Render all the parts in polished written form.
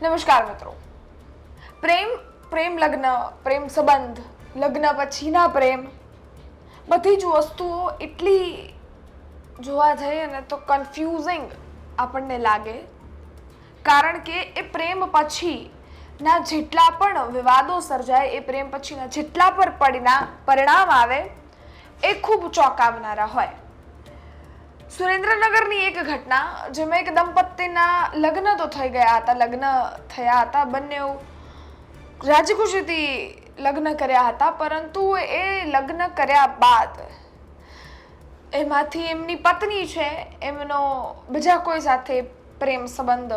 નમસ્કાર મિત્રો. પ્રેમ લગ્ન, પ્રેમ સંબંધ, લગ્ન પછીના પ્રેમ, બધી જ વસ્તુઓ એટલી જોવા જઈએ ને તો કન્ફ્યુઝિંગ આપણને લાગે, કારણ કે એ પ્રેમ પછીના જેટલા પણ વિવાદો સર્જાય, એ પ્રેમ પછીના જેટલા પણ પરિણામ આવે એ ખૂબ ચોંકાવનારા હોય. સુરેન્દ્રનગરની એક ઘટના, જેમાં એક દંપતીના લગ્ન તો થઈ ગયા હતા, લગ્ન થયા હતા, બંને રાજખુશીથી લગ્ન કર્યા હતા, પરંતુ એ લગ્ન કર્યા બાદ એમાંથી એમની પત્ની છે, એમનો બીજા કોઈ સાથે પ્રેમ સંબંધ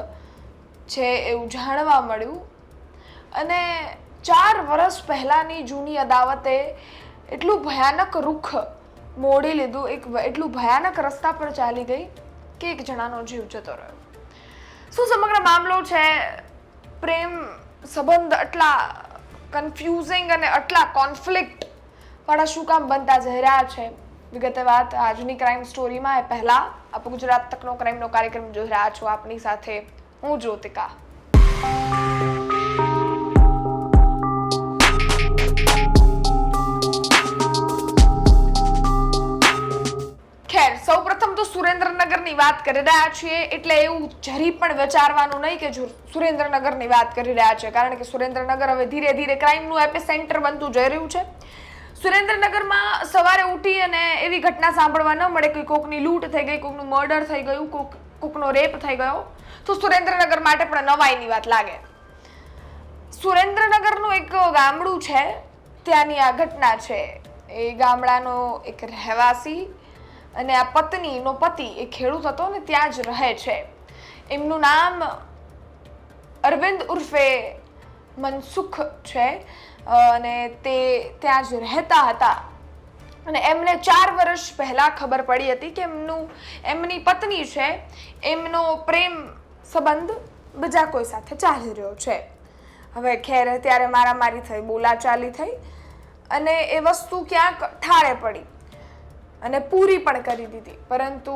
છે એવું જાણવા મળ્યું. અને 4 વર્ષ પહેલાની જૂની અદાવતે એટલું ભયાનક રૂખ મોડી લીધું, એટલું ભયાનક રસ્તા પર ચાલી ગઈ કે એક જણાનો જીવ જતો રહ્યો. શું સમગ્ર મામલો છે? પ્રેમ સંબંધ આટલા કન્ફ્યુઝિંગ અને આટલા કોન્ફ્લિક્ટ વાળા શું કામ બનતા જઈ રહ્યા છે? વિગતે વાત આજની ક્રાઇમ સ્ટોરીમાં. એ પહેલા આપ ગુજરાત તકનો ક્રાઇમનો કાર્યક્રમ જોઈ રહ્યા છો. આપની સાથે હું જ્યોતિકા. સૌપ્રથમ તો સુરેન્દ્રનગરની વાત કરી રહ્યા છીએ એટલે એવું જરી પણ વિચારવાનું નહીં કે સુરેન્દ્રનગરની વાત કરી રહ્યા છે, કારણ કે સુરેન્દ્રનગર હવે ધીરે ધીરે ક્રાઇમનું એપિસેન્ટર બનતું જઈ રહ્યું છે. સુરેન્દ્રનગરમાં સવારે ઉઠી અને એવી ઘટના સાંભળવા ન મળે કે કોકની લૂંટ થઈ ગઈ, કોકનું મર્ડર થઈ ગયું, કોકનો રેપ થઈ ગયો, તો સુરેન્દ્રનગર માટે પણ નવાઈની વાત લાગે. સુરેન્દ્રનગરનું એક ગામડું છે, ત્યાંની આ ઘટના છે. એ ગામડાનો એક રહેવાસી અને આ પત્નીનો પતિ એ ખેડૂત હતો ને ત્યાં જ રહે છે. એમનું નામ અરવિંદ ઉર્ફે મનસુખ છે અને તે ત્યાં જ રહેતા હતા. અને એમને 4 વર્ષ પહેલા ખબર પડી હતી કે એમની પત્ની છે, એમનો પ્રેમ સંબંધ બીજા કોઈ સાથે ચાલી રહ્યો છે. હવે ખેર ત્યારે મારામારી થઈ, બોલાચાલી થઈ અને એ વસ્તુ ક્યાંક ઠારે પડી અને પૂરી પણ કરી દીધી. પરંતુ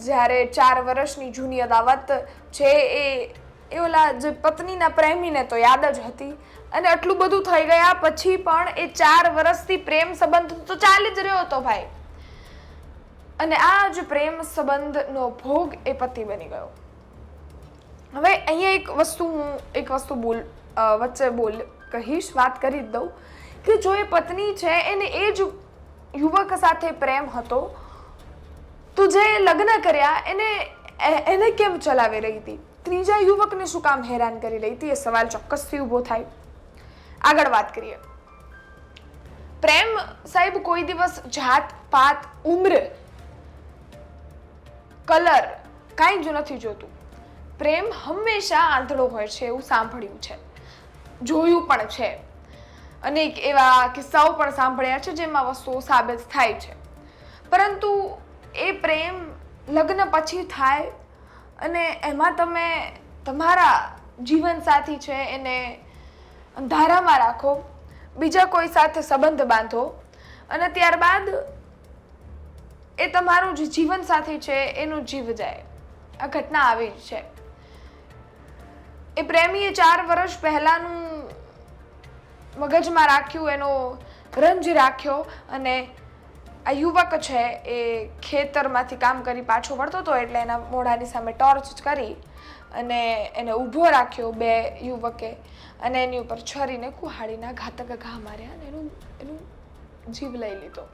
જ્યારે 4 વર્ષની જૂની અદાવત છે એ ઓલા જે પત્નીના પ્રેમીને તો યાદ જ હતી, અને આટલું બધું થઈ ગયા પછી પણ એ 4 વર્ષથી પ્રેમ સંબંધ તો ચાલી જ રહ્યો હતો ભાઈ. અને આ જ પ્રેમ સંબંધનો ભોગ એ પતિ બની ગયો. હવે અહીંયા એક વસ્તુ વચ્ચે કહીશ, વાત કરી જ દઉં કે જો એ પત્ની છે એને એ જ યુવક સાથે પ્રેમ હતો, તો જે લગ્ન કર્યા એને કેમ ચલાવી રહી હતી? ત્રીજા યુવકને શું કામ હેરાન કરી રહી હતી? એ સવાલ ચોક્કસથી ઊભો થાય. આગળ વાત કરીએ. પ્રેમ સાહેબ કોઈ દિવસ જાત પાત, ઉમ્ર, કલર કાંઈ જ નથી જોતું. પ્રેમ હંમેશા આંધળો હોય છે એવું સાંભળ્યું છે, જોયું પણ છે. અનેક એવા કિસ્સાઓ પણ સાંભળ્યા છે જેમાં વસ્તુઓ સાબિત થાય છે. પરંતુ એ પ્રેમ લગ્ન પછી થાય અને એમાં તમે તમારા જીવનસાથી છે એને અંધારામાં રાખો, બીજા કોઈ સાથે સંબંધ બાંધો અને ત્યારબાદ એ તમારું જે જીવનસાથી છે એનું જીવ જાય. આ ઘટના આવી જ છે. એ પ્રેમીએ 4 વર્ષ પહેલાનું મગજમાં રાખ્યું, એનો રંજ રાખ્યો, અને આ યુવક છે એ ખેતરમાંથી કામ કરી પાછો વળતો હતો એટલે એના મોઢાની સામે ટોર્ચ કરી અને એને ઊભો રાખ્યો 2 યુવકે, અને એની ઉપર છરીને કુહાડીના ઘાતક ઘા માર્યા અને એનું જીવ લઈ લીધો.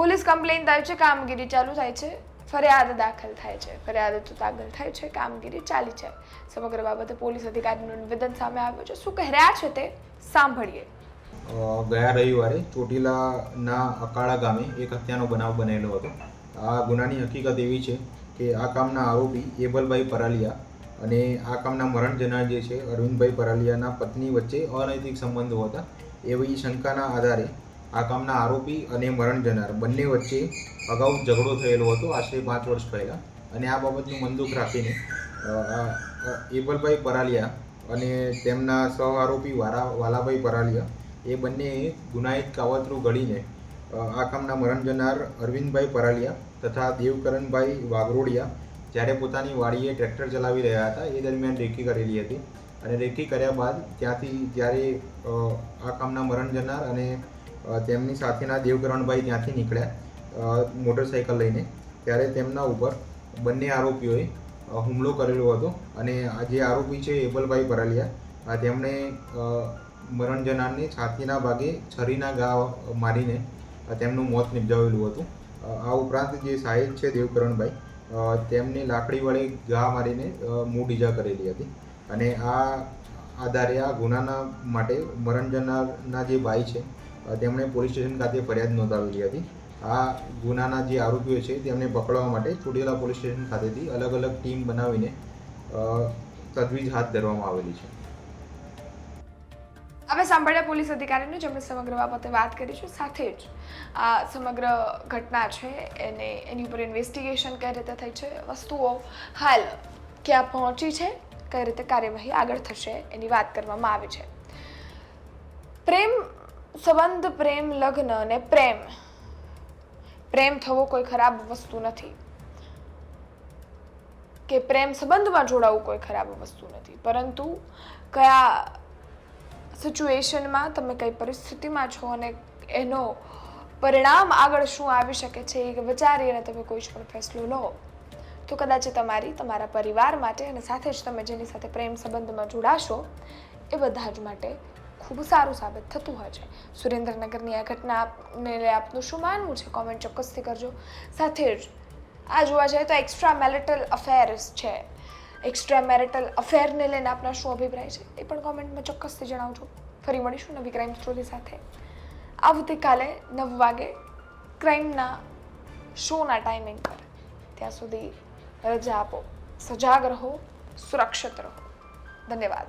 પોલીસ કમ્પ્લેન થાય છે, કામગીરી ચાલુ થાય છે, ફરિયાદ દાખલ થાય છે, ફરિયાદ તો દાખલ થાય છે, કામગીરી ચાલી છે. સમગ્ર બાબતે પોલીસ અધિકારીનું નિવેદન સામે આવ્યું છે. શું કહી રહ્યા છે તે સાંભળીએ. ગયા રવિવારે ચોટીલાના અકાળા ગામે એક હત્યાનો બનાવ બનેલો હતો. આ ગુનાની હકીકત એવી છે કે આ કામના આરોપી એબલભાઈ પરાલિયા અને આ કામના મરણ જનાર જે છે અરવિંદભાઈ પરાલિયાના પત્ની વચ્ચે અનૈતિક સંબંધો હતા. એવી શંકાના આધારે આ કામના આરોપી અને મરણ જનાર બંને વચ્ચે અગાઉ ઝઘડો થયેલો હતો આશરે 5 વર્ષ પહેલાં. અને આ બાબતનું મનદુખ રાખીને એબલભાઈ પરાલિયા અને તેમના સહ આરોપી વાલાભાઈ પરાલિયા એ બંને ગુનાહિત કાવતરું ઘડીને આ કામના મરણ જનાર અરવિંદભાઈ પરાલિયા તથા દેવકરણભાઈ વાઘરોડિયા જ્યારે પોતાની વાડીએ ટ્રેક્ટર ચલાવી રહ્યા હતા એ દરમિયાન રેકી કરેલી હતી અને રેકી કર્યા બાદ ત્યાંથી જ્યારે આ કામના મરણ જનાર અને તેમની સાથેના દેવકરણભાઈ ત્યાંથી નીકળ્યા મોટરસાઇકલ લઈને, ત્યારે તેમના ઉપર બંને આરોપીઓએ હુમલો કરેલો હતો અને આ જે આરોપી છે એબલભાઈ પરાલિયા, તેમણે મરણ જનારને છાતીના ભાગે છરીના ઘા મારીને તેમનું મોત નિપજાવેલું હતું. આ ઉપરાંત જે સાહિદ છે દેવકરણભાઈ, તેમને લાકડી વડે ઘા મારીને મૂઢ ઈજા કરેલી હતી અને આ આધારે આ ગુનાના માટે મરણ જનારના જે ભાઈ છે તેમણે પોલીસ સ્ટેશન ખાતે ફરિયાદ નોંધાવેલી હતી. આ ગુનાના જે આરોપીઓ છે તેમને પકડવા માટે ચોટીલા પોલીસ સ્ટેશન ખાતેથી અલગ અલગ ટીમ બનાવીને તજવીજ હાથ ધરવામાં આવેલી છે. હવે સાંભળ્યા પોલીસ અધિકારીને, જેમણે સમગ્ર બાબતે વાત કરી છે. સાથે જ આ સમગ્ર ઘટના છે એની ઉપર ઇન્વેસ્ટિગેશન કઈ રીતે થઈ છે, વસ્તુઓ હાલ ક્યાં પહોંચી છે, કઈ રીતે કાર્યવાહી આગળ થશે એની વાત કરવામાં આવી છે. પ્રેમ સંબંધ, પ્રેમ લગ્ન અને પ્રેમ થવો કોઈ ખરાબ વસ્તુ નથી કે પ્રેમ સંબંધમાં જોડાવું કોઈ ખરાબ વસ્તુ નથી, પરંતુ કયા સિચ્યુએશનમાં તમે કઈ પરિસ્થિતિમાં છો અને એનો પરિણામ આગળ શું આવી શકે છે એ વિચારીને તમે કોઈ પણ ફેસલો લો તો કદાચ તમારા પરિવાર માટે અને સાથે જ તમે જેની સાથે પ્રેમ સંબંધમાં જોડાશો એ બધા જ માટે ખૂબ સારું સાબિત થતું હોય છે. સુરેન્દ્રનગરની આ ઘટનાને લઈ આપનું શું માનવું છે, કોમેન્ટ ચોક્કસથી કરજો. સાથે જ આ જોવા જઈએ તો એક્સ્ટ્રા મેરિટલ અફેર્સ છે, એક્સ્ટ્રા મેરિટલ અફેરને લઈને આપના શું અભિપ્રાય છે એ પણ કોમેન્ટમાં ચોક્કસથી જણાવજો. ફરી મળીશું નવી ક્રાઇમ સ્ટોરી સાથે આવતીકાલે 9 વાગે ક્રાઇમના શોના ટાઈમિંગ પર. ત્યાં સુધી રજા આપો, સજાગ રહો, સુરક્ષિત રહો. ધન્યવાદ.